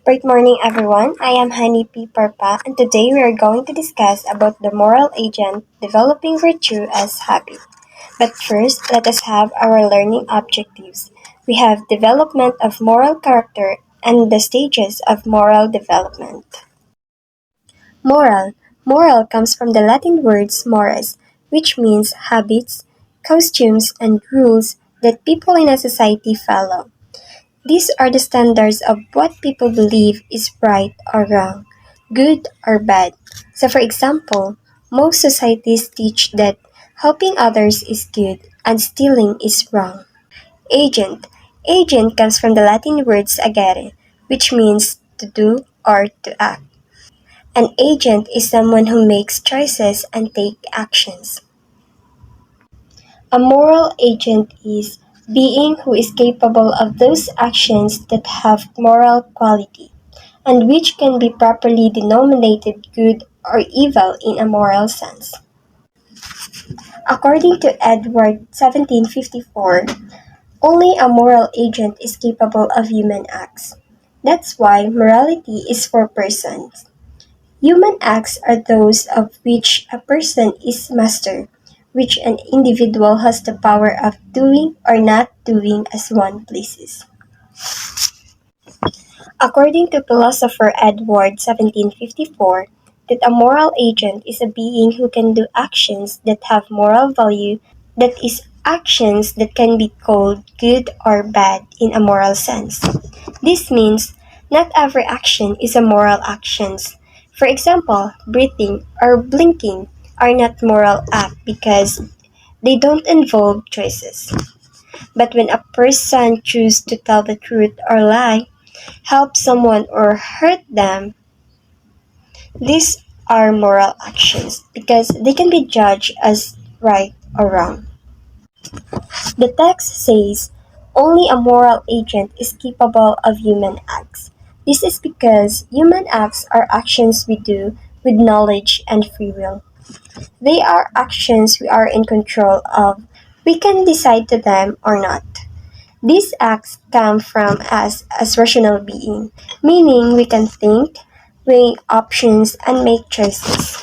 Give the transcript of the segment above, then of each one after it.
Great morning, everyone. I am Hani P. Parpa, and today we are going to discuss about the moral agent developing virtue as habit. But first, let us have our learning objectives. We have development of moral character and the stages of moral development. Moral. Moral comes from the Latin words mores, which means habits, costumes, and rules that people in a society follow. These are the standards of what people believe is right or wrong, good or bad. So, for example, most societies teach that helping others is good and stealing is wrong. Agent. Agent comes from the Latin words agere, which means to do or to act. An agent is someone who makes choices and take actions. A moral agent is being who is capable of those actions that have moral quality, and which can be properly denominated good or evil in a moral sense. According to Edward 1754, only a moral agent is capable of human acts. That's why morality is for persons. Human acts are those of which a person is master, which an individual has the power of doing or not doing as one pleases. According to philosopher Edward 1754, that a moral agent is a being who can do actions that have moral value, that is, actions that can be called good or bad in a moral sense. This means not every action is a moral action. For example, breathing or blinking are not moral act because they don't involve choices. But when a person chooses to tell the truth or lie, help someone or hurt them, these are moral actions because they can be judged as right or wrong. The text says only a moral agent is capable of human acts. This is because human acts are actions we do with knowledge and free will. They are actions we are in control of. We can decide to them or not. These acts come from us as rational being, meaning we can think, weigh options, and make choices.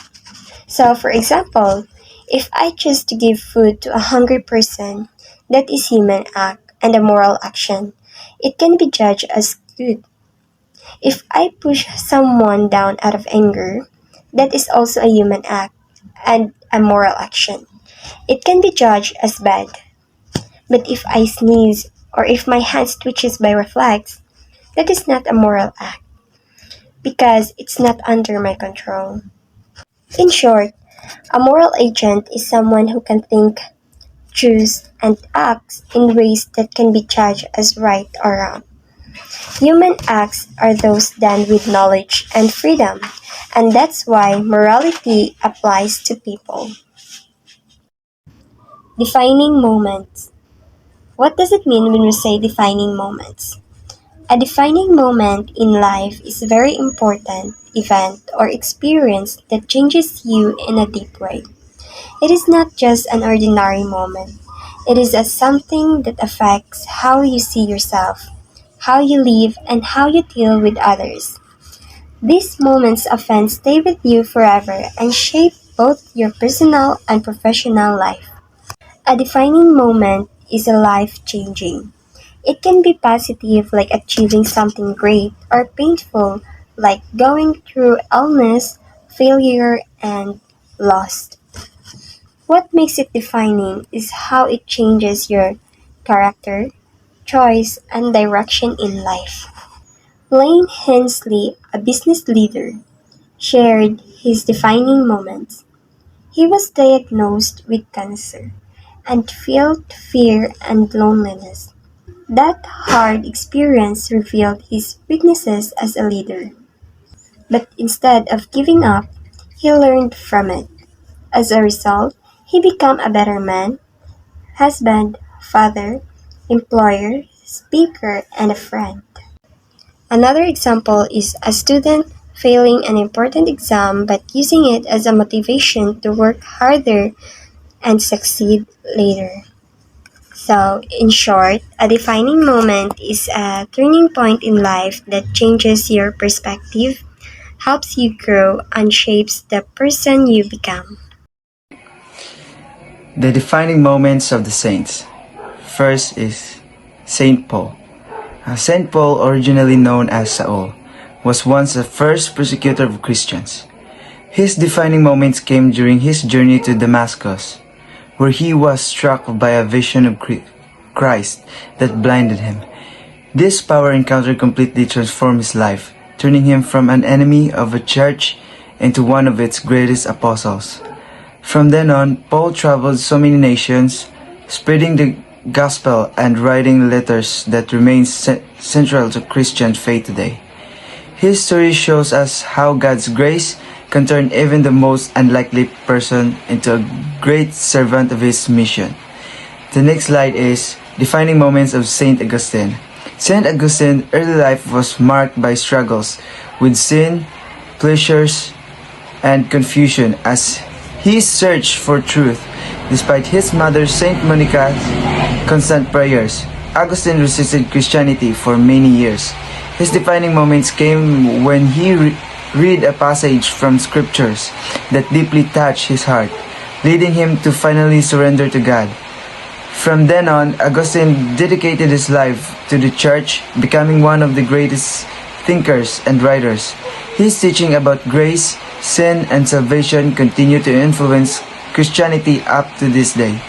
So, for example, if I choose to give food to a hungry person, that is human act and a moral action. It can be judged as good. If I push someone down out of anger, that is also a human act and a moral action. It can be judged as bad. But if I sneeze or if my hand twitches by reflex, that is not a moral act because it's not under my control. In short, a moral agent is someone who can think, choose, and act in ways that can be judged as right or wrong. Human acts are those done with knowledge and freedom, and that's why morality applies to people. Defining moments. What does it mean when we say defining moments? A defining moment in life is a very important event or experience that changes you in a deep way. It is not just an ordinary moment. It is a something that affects how you see yourself, how you live, and how you deal with others. These moments often stay with you forever and shape both your personal and professional life. A defining moment is a life changing. It can be positive, like achieving something great, or painful, like going through illness, failure, and loss. What makes it defining is how it changes your character, choice, and direction in life. Blaine Hensley, a business leader, shared his defining moments. He was diagnosed with cancer and felt fear and loneliness. That hard experience revealed his weaknesses as a leader, but instead of giving up, he learned from it. As a result, he became a better man, husband, father, employer, speaker, and a friend. Another example is a student failing an important exam but using it as a motivation to work harder and succeed later. So, in short, a defining moment is a turning point in life that changes your perspective, helps you grow, and shapes the person you become. The defining moments of the saints. First is Saint Paul. Saint Paul, originally known as Saul, was once the first persecutor of Christians. His defining moments came during his journey to Damascus, where he was struck by a vision of Christ that blinded him. This power encounter completely transformed his life, turning him from an enemy of a church into one of its greatest apostles. From then on, Paul traveled so many nations, spreading the gospel and writing letters that remain central to Christian faith today. His story shows us how God's grace can turn even the most unlikely person into a great servant of his mission. The next slide is Defining Moments of Saint Augustine. Saint Augustine's early life was marked by struggles with sin, pleasures, and confusion as he searched for truth. Despite his mother Saint Monica's constant prayers, Augustine resisted Christianity for many years. His defining moments came when he read a passage from scriptures that deeply touched his heart, leading him to finally surrender to God. From then on, Augustine dedicated his life to the church, becoming one of the greatest thinkers and writers. His teaching about grace, sin, and salvation continue to influence Christianity up to this day.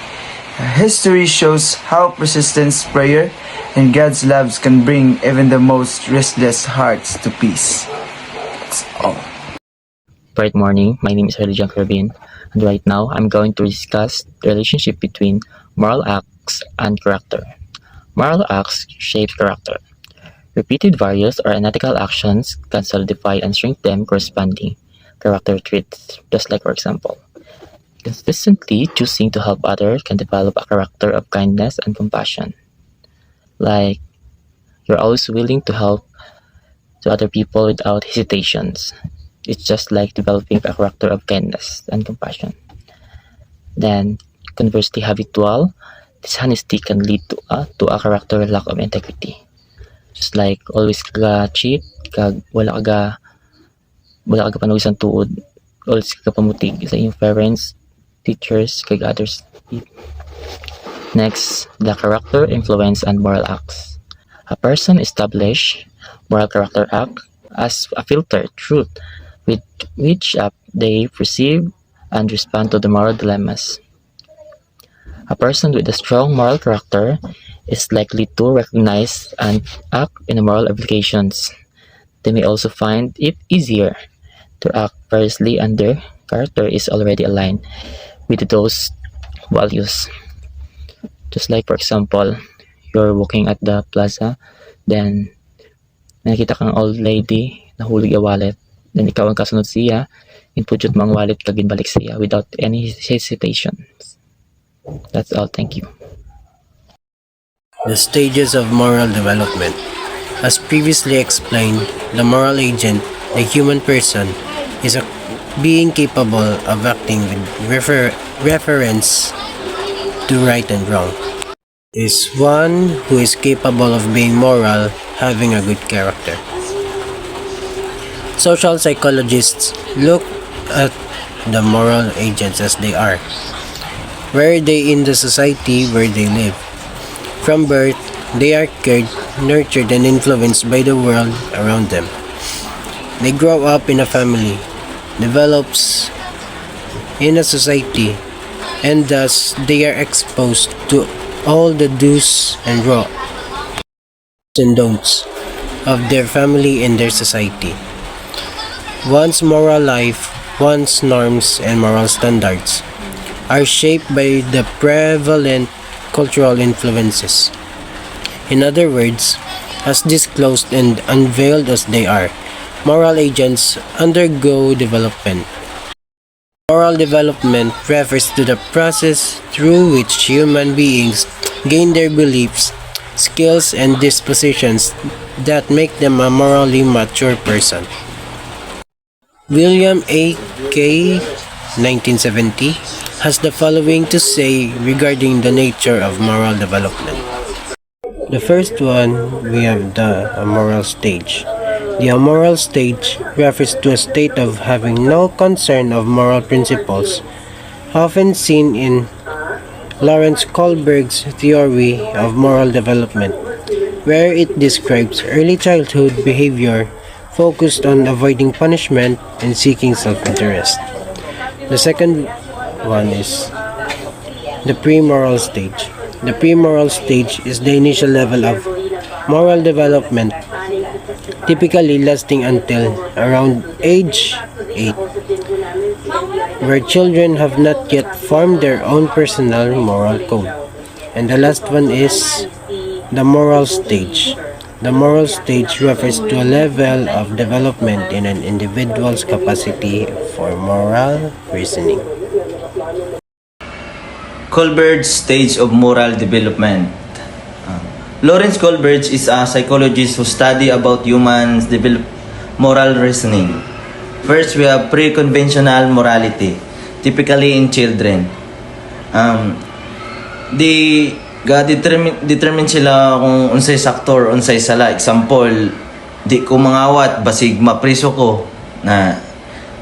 History shows how persistence, prayer, and God's love can bring even the most restless hearts to peace. That's all. Bright morning, my name is Religion Carabin, and right now I'm going to discuss the relationship between moral acts and character. Moral acts shape character. Repeated various or unethical actions can solidify and shrink them corresponding character traits, just like for example, consistently choosing to help others can develop a character of kindness and compassion. Like, you're always willing to help to other people without hesitations. It's just like developing a character of kindness and compassion. Then, conversely, habitual dishonesty can lead to a character lack of integrity. Just like always ka cheat, kag wala ka panuwisan tuod, always ka pamutig sa inyong parents, teachers, kag others. Next, the character, influence, and moral acts. A person establish moral character act as a filter truth with which they perceive and respond to the moral dilemmas. A person with a strong moral character is likely to recognize and act in moral obligations. They may also find it easier to act variously and their character is already aligned with those values. Just like for example, you're walking at the plaza, then nakita kang old lady, nahulog yung wallet, then ikaw ang kasunod siya, input mo ang wallet kag ginbalik siya without any hesitations. That's all. Thank you. The stages of moral development. As previously explained, the moral agent, the human person, is a being capable of acting with reference to right and wrong. Is one who is capable of being moral, having a good character. Social psychologists look at the moral agents as they are. Where are they in the society where they live? From birth, they are cared, nurtured, and influenced by the world around them. They grow up in a family, develops in a society, and thus they are exposed to all the do's and don'ts of their family and their society. One's moral life, one's norms and moral standards are shaped by the prevalent cultural influences. In other words, as disclosed and unveiled as they are, moral agents undergo development. Moral development refers to the process through which human beings gain their beliefs, skills, and dispositions that make them a morally mature person. William A. Kay, 1970, has the following to say regarding the nature of moral development. The first one, we have the amoral stage. The amoral stage refers to a state of having no concern of moral principles, often seen in Lawrence Kohlberg's theory of moral development, where it describes early childhood behavior focused on avoiding punishment and seeking self-interest. The second one is the pre-moral stage. The pre-moral stage is the initial level of moral development, typically lasting until around age 8, where children have not yet formed their own personal moral code. And the last one is the moral stage. The moral stage refers to a level of development in an individual's capacity for moral reasoning. Kohlberg's stage of moral development. Lawrence Kohlberg is a psychologist who study about humans' moral reasoning. First, we have pre-conventional morality, typically in children. Determine sila kung unsay sakto or unsay sala. Example, di ko mangawat basig mapriso ko na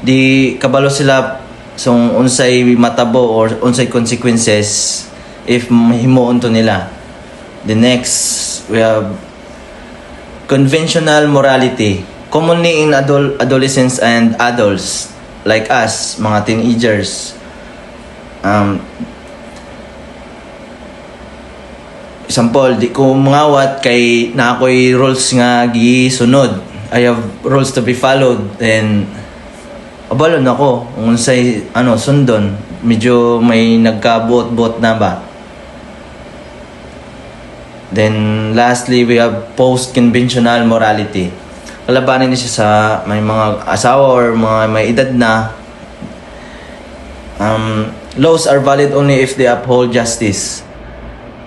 di kabalo sila so unsay matabo or unsay consequences if himuon to nila. The next, we have conventional morality, commonly in adolescents and adults like us, mga teenagers. Example, di ko mangawat kay na ako'y rules nga gisunod. I have rules to be followed, and abalon ako kung unsay sundon. Medyo may nagkabuot-buot na ba. Then lastly, we have post-conventional morality. Kalabanin niya siya sa may mga asawa or mga may edad na. Laws are valid only if they uphold justice.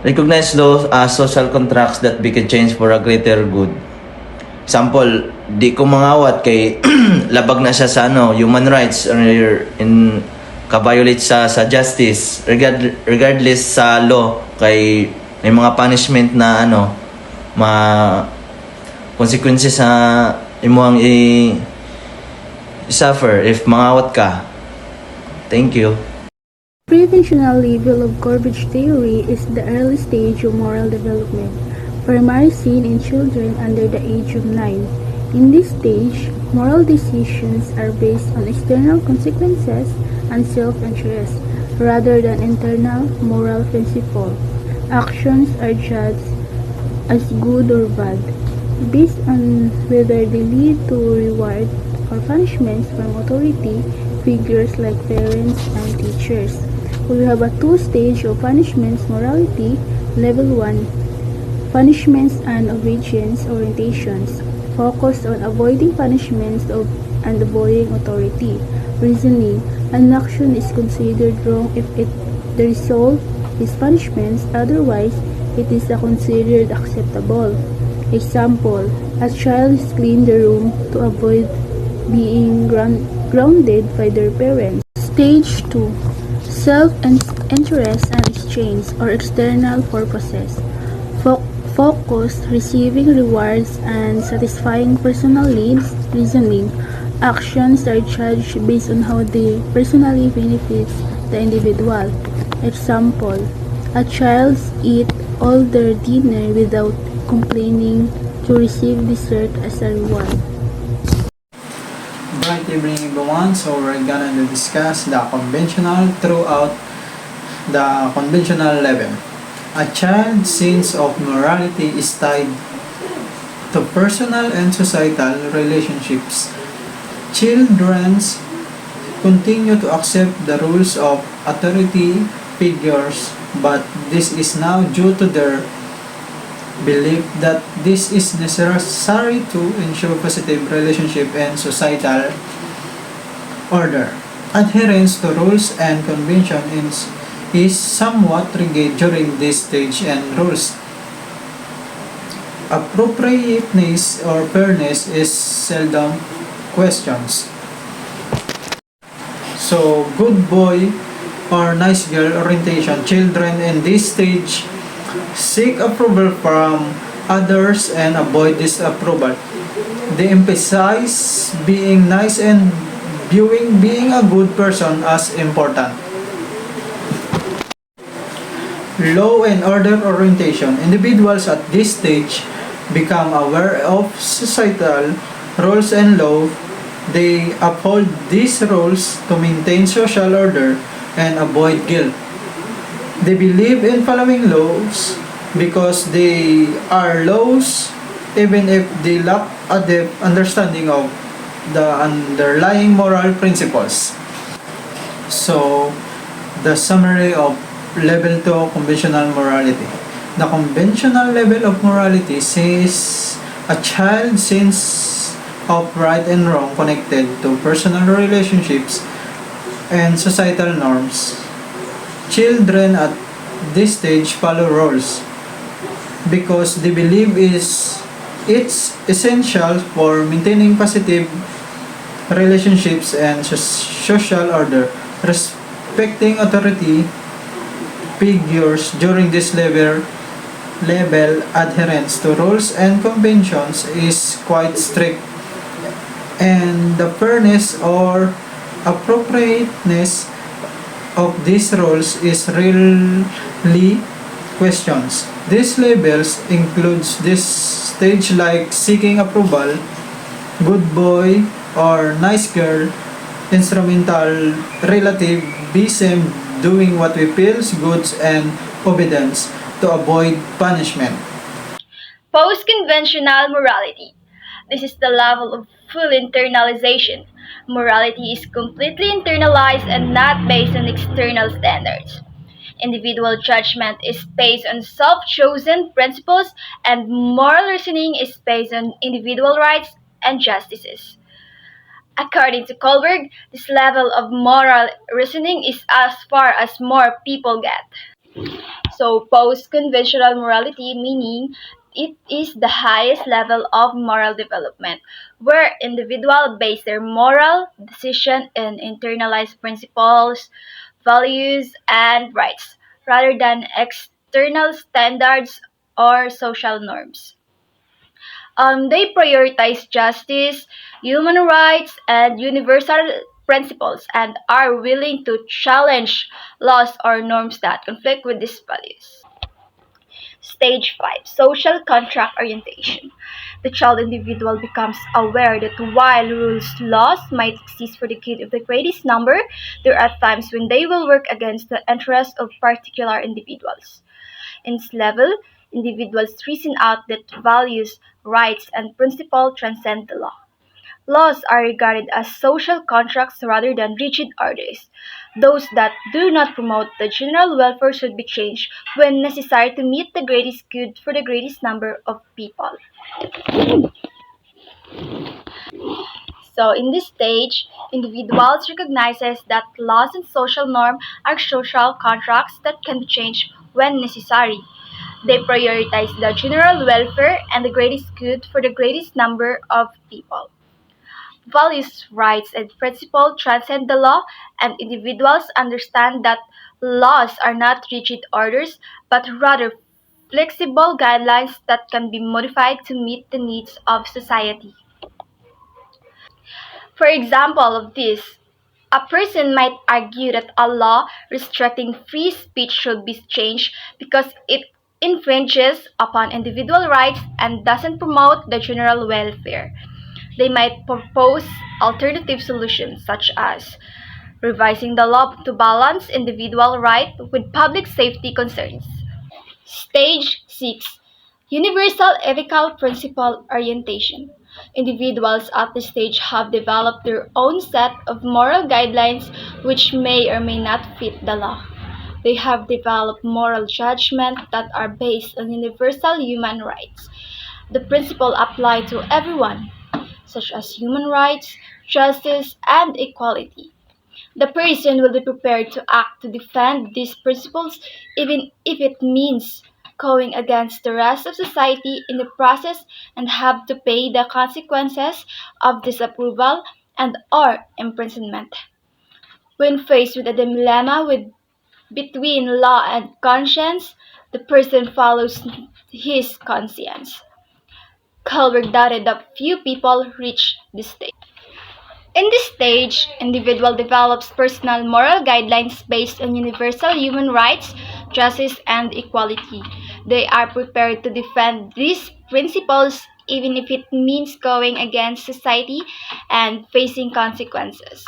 Recognized laws are social contracts that we can change for a greater good. Example, di ko mangawat kay labag na siya sa human rights or in kabiolate sa justice regardless sa law kay may mga punishment na consequences sa imuhang suffer if mangawat ka. Thank you. Pre-conventional level of Coleridge theory is the early stage of moral development, primarily seen in children under the age of 9. In this stage, moral decisions are based on external consequences and self-interest rather than internal moral principle. Actions are judged as good or bad, based on whether they lead to reward or punishments from authority figures like parents and teachers. We have a two-stage of punishments morality. Level 1, punishments and obedience orientations, focus on avoiding punishments and obeying authority. Reasoning, an action is considered wrong if the result is punishments, otherwise it is considered acceptable. Example, a child is clean the room to avoid being grounded by their parents. Stage 2, self-interest and exchange or external purposes. Focus, receiving rewards and satisfying personal needs. Reasoning, actions are judged based on how they personally benefit the individual. Example, a child eat all their dinner without complaining to receive dessert as a reward. Bright evening everyone, so we're gonna discuss the conventional throughout the conventional level. A child's sense of morality is tied to personal and societal relationships. Children continue to accept the rules of authority figures, but this is now due to their belief that this is necessary to ensure positive relationship and societal order. Adherence to rules and conventions is somewhat rigid during this stage, and rules appropriateness or fairness is seldom questioned. So, good boy or nice girl orientation. Children in this stage seek approval from others and avoid disapproval. They emphasize being nice and viewing being a good person as important. Law and order orientation. Individuals at this stage become aware of societal rules and law. They uphold these rules to maintain social order and avoid guilt. They believe in following laws because they are laws even if they lack a depth understanding of the underlying moral principles. So, the summary of level 2 conventional morality. The conventional level of morality says a child's sense of right and wrong connected to personal relationships and societal norms. Children at this stage follow rules because they believe it's essential for maintaining positive relationships and social order. Respecting authority figures during this level adherence to rules and conventions is quite strict, and the fairness or appropriateness of these rules is really questions. These labels includes this stage like seeking approval, good boy or nice girl, instrumental, relativism, doing what we feels good, and obedience to avoid punishment. Post-conventional morality. This is the level of full internalization. Morality is completely internalized and not based on external standards. Individual judgment is based on self-chosen principles, and moral reasoning is based on individual rights and justices. According to Kohlberg, this level of moral reasoning is as far as more people get. So, post-conventional morality meaning it is the highest level of moral development, where individuals base their moral decision on internalized principles, values, and rights, rather than external standards or social norms. They prioritize justice, human rights, and universal principles, and are willing to challenge laws or norms that conflict with these values. Stage 5, Social Contract Orientation. The child individual becomes aware that while laws might exist for the good of the greatest number, there are times when they will work against the interests of particular individuals. In this level, individuals reason out that values, rights, and principles transcend the law. Laws are regarded as social contracts rather than rigid orders. Those that do not promote the general welfare should be changed when necessary to meet the greatest good for the greatest number of people. So in this stage, individuals recognizes that laws and social norm are social contracts that can be changed when necessary. They prioritize the general welfare and the greatest good for the greatest number of people. Values, rights, and principles transcend the law, and individuals understand that laws are not rigid orders, but rather flexible guidelines that can be modified to meet the needs of society. For example of this, a person might argue that a law restricting free speech should be changed because it infringes upon individual rights and doesn't promote the general welfare. They might propose alternative solutions such as revising the law to balance individual rights with public safety concerns. Stage 6, Universal Ethical Principle Orientation. Individuals at this stage have developed their own set of moral guidelines which may or may not fit the law. They have developed moral judgments that are based on universal human rights. The principles apply to everyone, such as human rights, justice, and equality. The person will be prepared to act to defend these principles even if it means going against the rest of society in the process and have to pay the consequences of disapproval and or imprisonment. When faced with a dilemma with Between law and conscience, the person follows his conscience. Kohlberg noted that few people reach this stage. In this stage, individual develops personal moral guidelines based on universal human rights, justice, and equality. They are prepared to defend these principles even if it means going against society and facing consequences.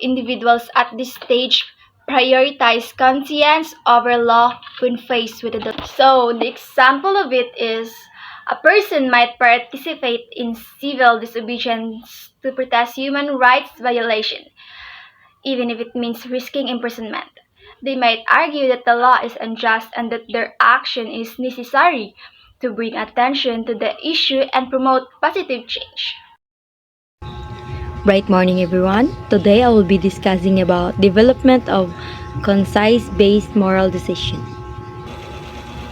Individuals at this stage prioritize conscience over law when faced with a dilemma. So, the example of it is a person might participate in civil disobedience to protest human rights violation, even if it means risking imprisonment. They might argue that the law is unjust and that their action is necessary to bring attention to the issue and promote positive change. Bright morning everyone. Today I will be discussing about development of conscience-based moral decision.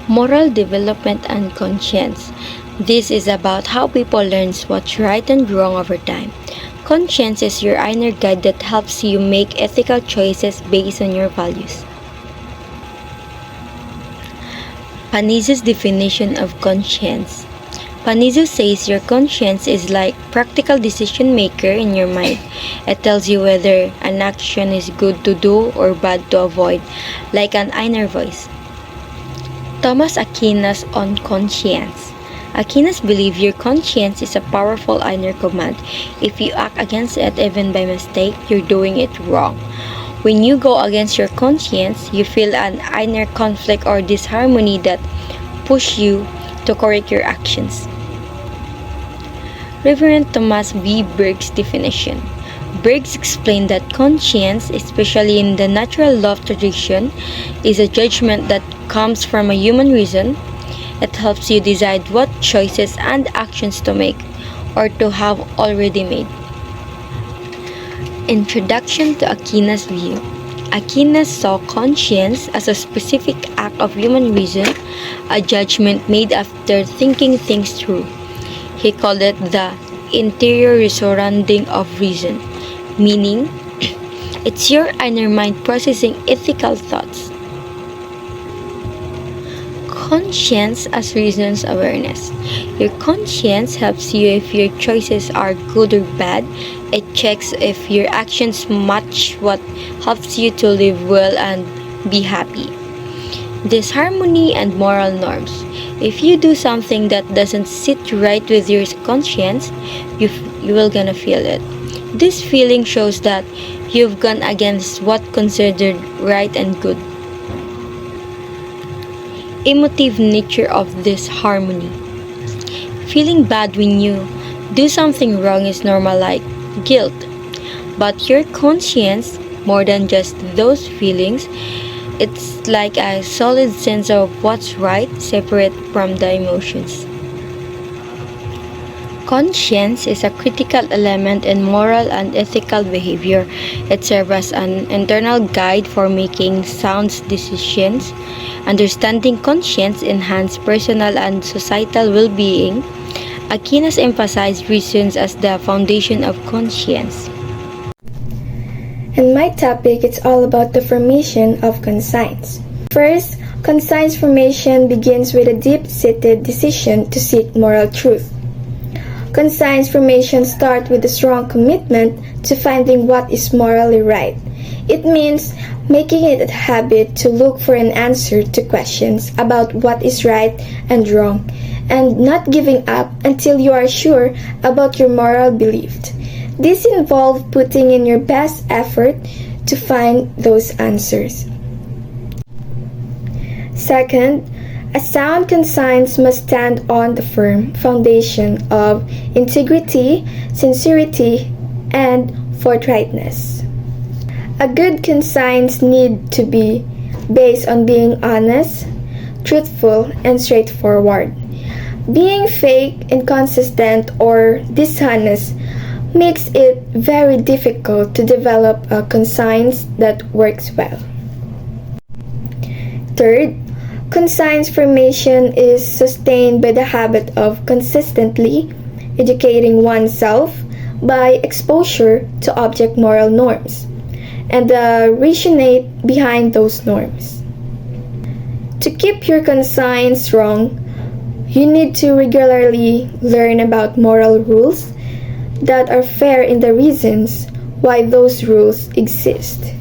Moral development and conscience. This is about how people learn what's right and wrong over time. Conscience is your inner guide that helps you make ethical choices based on your values. Panizo's definition of conscience. Panizo says your conscience is like practical decision maker in your mind. It tells you whether an action is good to do or bad to avoid, like an inner voice. Thomas Aquinas on conscience. Aquinas believed your conscience is a powerful inner command. If you act against it even by mistake, you're doing it wrong. When you go against your conscience, you feel an inner conflict or disharmony that push you to correct your actions. Reverend Thomas V. Berg's definition. Bergs explained that conscience, especially in the natural law tradition, is a judgment that comes from a human reason. It helps you decide what choices and actions to make or to have already made. Introduction to Aquinas' view. Aquinas saw conscience as a specific act of human reason, a judgment made after thinking things through. He called it the interior resounding of reason, meaning it's your inner mind processing ethical thoughts. Conscience as reasons awareness. Your conscience helps you if your choices are good or bad. It checks if your actions match what helps you to live well and be happy. Disharmony and moral norms. If you do something that doesn't sit right with your conscience, you will gonna feel it. This feeling shows that you've gone against what considered right and good. Emotive nature of this harmony. Feeling bad when you do something wrong is normal, like guilt. But your conscience, more than just those feelings, it's like a solid sense of what's right, separate from the emotions. Conscience is a critical element in moral and ethical behavior. It serves as an internal guide for making sound decisions. Understanding conscience enhances personal and societal well-being. Aquinas emphasized reasons as the foundation of conscience. In my topic, it's all about the formation of conscience. First, conscience formation begins with a deep-seated decision to seek moral truth. Conscience formation starts with a strong commitment to finding what is morally right. It means making it a habit to look for an answer to questions about what is right and wrong, and not giving up until you are sure about your moral belief. This involves putting in your best effort to find those answers. Second, a sound conscience must stand on the firm foundation of integrity, sincerity, and forthrightness. A good conscience needs to be based on being honest, truthful, and straightforward. Being fake, inconsistent, or dishonest makes it very difficult to develop a conscience that works well. Third, conscience formation is sustained by the habit of consistently educating oneself by exposure to object moral norms. and the rationale behind those norms. To keep your conscience strong, you need to regularly learn about moral rules that are fair in the reasons why those rules exist.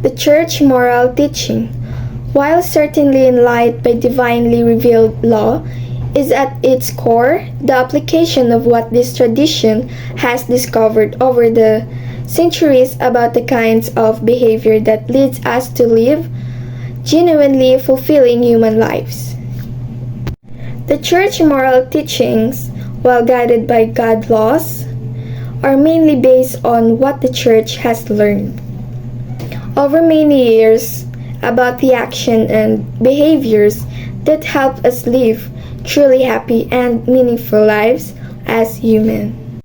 The church moral teaching, while certainly enlightened by divinely revealed law, is at its core the application of what this tradition has discovered over the centuries about the kinds of behavior that leads us to live genuinely fulfilling human lives. The church moral teachings, while guided by God laws, are mainly based on what the church has learned over many years about the action and behaviors that help us live truly happy and meaningful lives as human.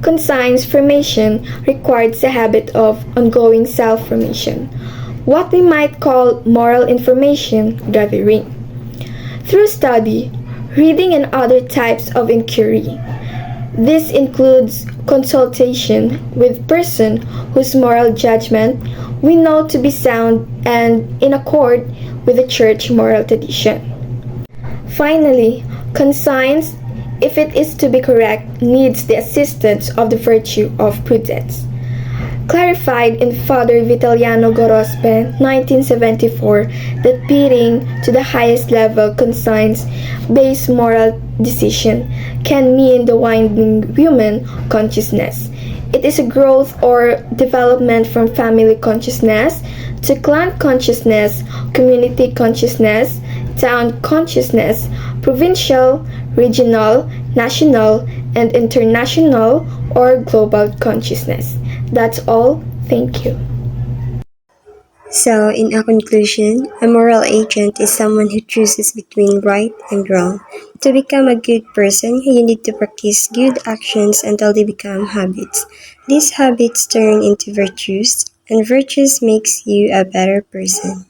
Conscience formation requires the habit of ongoing self-formation, what we might call moral information gathering, through study, reading, and other types of inquiry. This includes consultation with person whose moral judgment we know to be sound and in accord with the church moral tradition. Finally, conscience, if it is to be correct, needs the assistance of the virtue of prudence. Clarified in Father Vitaliano Gorospe, 1974, that beating to the highest level conscience-based moral decision can mean the widening human consciousness. It is a growth or development from family consciousness to clan consciousness, community consciousness, town consciousness, provincial, regional, national, and international or global consciousness. That's all. Thank you. So, in a conclusion, a moral agent is someone who chooses between right and wrong. To become a good person, you need to practice good actions until they become habits. These habits turn into virtues, and virtues makes you a better person.